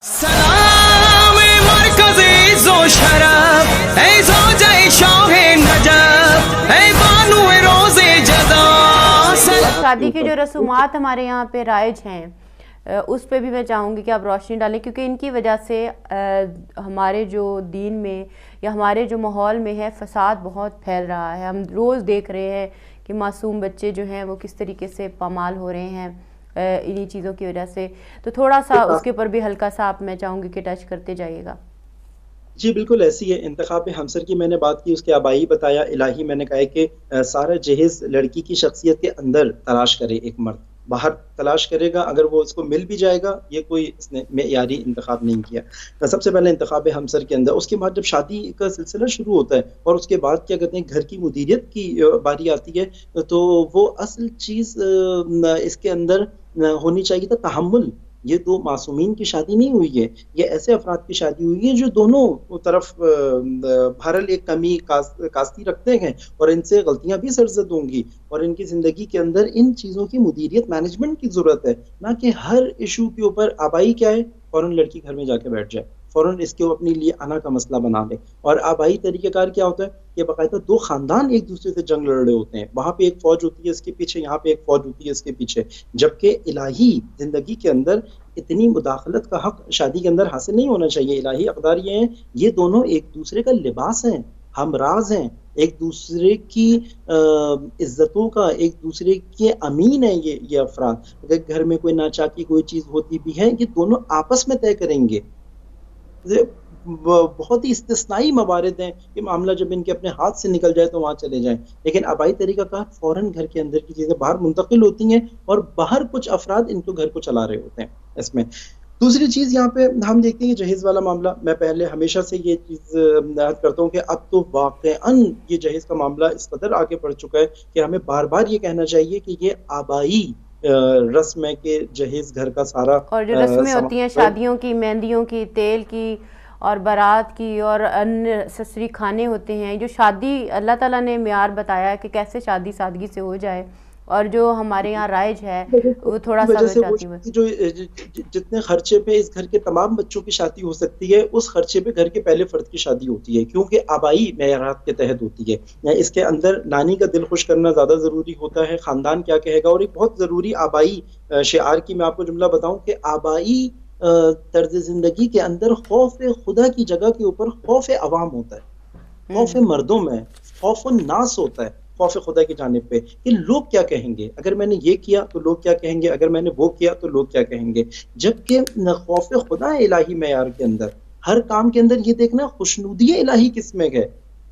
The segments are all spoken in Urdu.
سلام مرکزی زو شرف ای زوجه شاه نجف ای بانو روز جزا. شادی کی جو رسومات ہمارے یہاں پہ رائج ہیں اس پہ بھی میں چاہوں گی کہ آپ روشنی ڈالیں، کیونکہ ان کی وجہ سے ہمارے جو دین میں یا ہمارے جو ماحول میں ہے فساد بہت پھیل رہا ہے۔ ہم روز دیکھ رہے ہیں کہ معصوم بچے جو ہیں وہ کس طریقے سے پامال ہو رہے ہیں انہی چیزوں کی وجہ سے۔ تو تھوڑا سا اس کے اوپر بھی ہلکا سا آپ میں چاہوں گی کہ ٹچ کرتے جائیے گا۔ جی بالکل ایسی ہے۔ انتخاب ہمسر کی میں نے بات کی، اس کے آبائی بتایا، الہی میں نے کہا ہے کہ سارا جہیز لڑکی کی شخصیت کے اندر تلاش کرے ایک مرد، باہر تلاش کرے گا، اگر وہ اس کو مل بھی جائے گا، یہ کوئی اس نے معیاری انتخاب نہیں کیا۔ سب سے پہلے انتخاب ہمسر کے اندر، اس کے بعد جب شادی کا سلسلہ شروع ہوتا ہے اور اس کے بعد کیا کہتے ہیں گھر کی مدیریت کی باری آتی ہے، تو وہ اصل چیز اس کے اندر ہونی چاہیے تھا تحمل۔ یہ دو معصومین کی شادی نہیں ہوئی ہے، یہ ایسے افراد کی شادی ہوئی ہے جو دونوں طرف بہرحال ایک کمی کاستی رکھتے ہیں اور ان سے غلطیاں بھی سرزد ہوں گی، اور ان کی زندگی کے اندر ان چیزوں کی مدیریت مینجمنٹ کی ضرورت ہے، نہ کہ ہر ایشو کے اوپر آبائی کیا ہے فوراً لڑکی گھر میں جا کے بیٹھ جائے، فوراً اس کے اپنے لیے انا کا مسئلہ بنا لے۔ اور آبائی طریقہ کار کیا ہوتا ہے کہ باقاعدہ دو خاندان ایک دوسرے سے جنگ لڑ رہے ہوتے ہیں، وہاں پہ ایک فوج ہوتی ہے اس کے پیچھے، یہاں پہ ایک فوج ہوتی ہے اس کے پیچھے، جبکہ الہی زندگی کے اندر اتنی مداخلت کا حق شادی کے اندر حاصل نہیں ہونا چاہیے۔ الہی اقدار یہ ہیں، یہ دونوں ایک دوسرے کا لباس ہیں، ہم راز ہیں، ایک دوسرے کی عزتوں کا، ایک دوسرے کے امین ہیں یہ افراد۔ اگر گھر میں کوئی ناچاکی کوئی چیز ہوتی بھی ہے، یہ دونوں آپس میں طے کریں گے۔ بہت ہی استثنائی موارد ہیں کہ معاملہ جب ان کے اپنے ہاتھ سے نکل جائے تو وہاں چلے جائیں، لیکن آبائی طریقہ کار فوراً گھر کے اندر کی چیزیں باہر منتقل ہوتی ہیں اور باہر کچھ افراد ان کو گھر کو چلا رہے ہوتے ہیں اس میں۔ دوسری چیز یہاں پہ ہم دیکھتے ہیں جہیز والا معاملہ، میں پہلے ہمیشہ سے یہ چیز یاد کرتا ہوں کہ اب تو واقعاً یہ جہیز کا معاملہ اس قدر آگے بڑھ چکا ہے کہ ہمیں بار بار یہ کہنا چاہیے کہ یہ آبائی رسم ہے کہ جہیز گھر کا سارا، اور جو رسمیں ہوتی ہیں شادیوں کی، مہندیوں کی، تیل کی اور بارات کی اور ان سسری کھانے ہوتے ہیں، جو شادی اللہ تعالیٰ نے معیار بتایا ہے کہ کیسے شادی سادگی سے ہو جائے، اور جو ہمارے یہاں رائج ہے وہ تھوڑا سا چاہتی ہوں جو جتنے خرچے پہ اس گھر کے تمام بچوں کی شادی ہو سکتی ہے، اس خرچے پہ گھر کے پہلے فرد کی شادی ہوتی ہے، کیونکہ آبائی معیارات کے تحت ہوتی ہے۔ اس کے اندر نانی کا دل خوش کرنا زیادہ ضروری ہوتا ہے، خاندان کیا کہے گا، اور ایک بہت ضروری آبائی شعار کی میں آپ کو جملہ بتاؤں کہ آبائی طرز زندگی کے اندر خوف خدا کی جگہ کے اوپر خوف عوام ہوتا ہے، خوف مردوں میں خوف الناس ہوتا ہے، خوف خدا کی جانب پہ کہ لوگ کیا کہیں گے، اگر میں نے یہ کیا تو لوگ کیا کہیں گے، اگر میں نے وہ کیا تو لوگ کیا کہیں گے۔ جبکہ خوف خدا الہی معیار کے اندر ہر کام کے اندر یہ دیکھنا خوشنودی الہی کس میں ہے،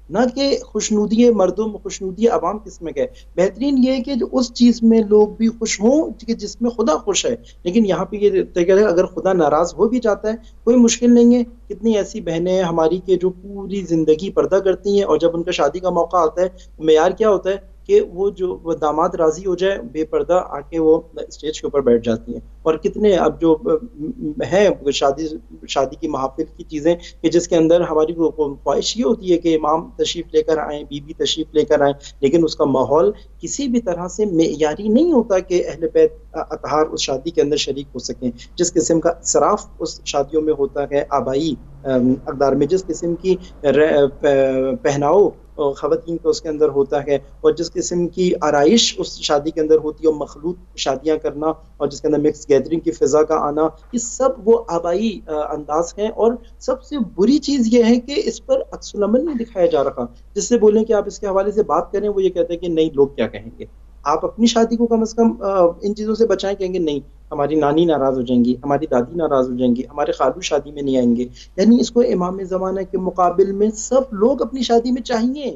نہ کہ خوشنودی مردم، خوشنودی عوام کس میں ہے۔ بہترین یہ ہے کہ اس چیز میں لوگ بھی خوش ہوں کہ جس میں خدا خوش ہے، لیکن یہاں پہ یہ طریقہ ہے اگر خدا ناراض ہو بھی جاتا ہے کوئی مشکل نہیں ہے۔ کتنی ایسی بہنیں ہیں ہماری کے جو پوری زندگی پردہ کرتی ہیں، اور جب ان کا شادی کا موقع آتا ہے معیار کیا ہوتا ہے کہ وہ جو داماد راضی ہو جائے، بے پردہ آ کے وہ اسٹیج کے اوپر بیٹھ جاتی ہیں۔ اور کتنے اب جو ہیں شادی کی محافل کی چیزیں کہ جس کے اندر ہماری خواہش یہ ہوتی ہے کہ امام تشریف لے کر آئیں، بیوی تشریف لے کر آئیں، لیکن اس کا ماحول کسی بھی طرح سے معیاری نہیں ہوتا کہ اہل بیت اطہار اس شادی کے اندر شریک ہو سکیں۔ جس قسم کا اصراف اس شادیوں میں ہوتا ہے آبائی اقدار میں، جس قسم کی پہناؤ خواتین کو اس کے اندر ہوتا ہے، اور جس قسم کی آرائش اس شادی کے اندر ہوتی ہے، اور مخلوط شادیاں کرنا اور جس کے اندر مکس گیدرنگ کی فضا کا آنا، یہ سب وہ آبائی انداز ہیں۔ اور سب سے بری چیز یہ ہے کہ اس پر عکس العمل نہیں دکھایا جا رہا۔ جس سے بولیں کہ آپ اس کے حوالے سے بات کریں، وہ یہ کہتے ہیں کہ نہیں لوگ کیا کہیں گے۔ آپ اپنی شادی کو کم از کم ان چیزوں سے بچائیں، کہیں گے نہیں ہماری نانی ناراض ہو جائیں گی، ہماری دادی ناراض ہو جائیں گی، ہمارے خالو شادی میں نہیں آئیں گے۔ یعنی اس کو امام زمانہ کے مقابل میں سب لوگ اپنی شادی میں چاہیے۔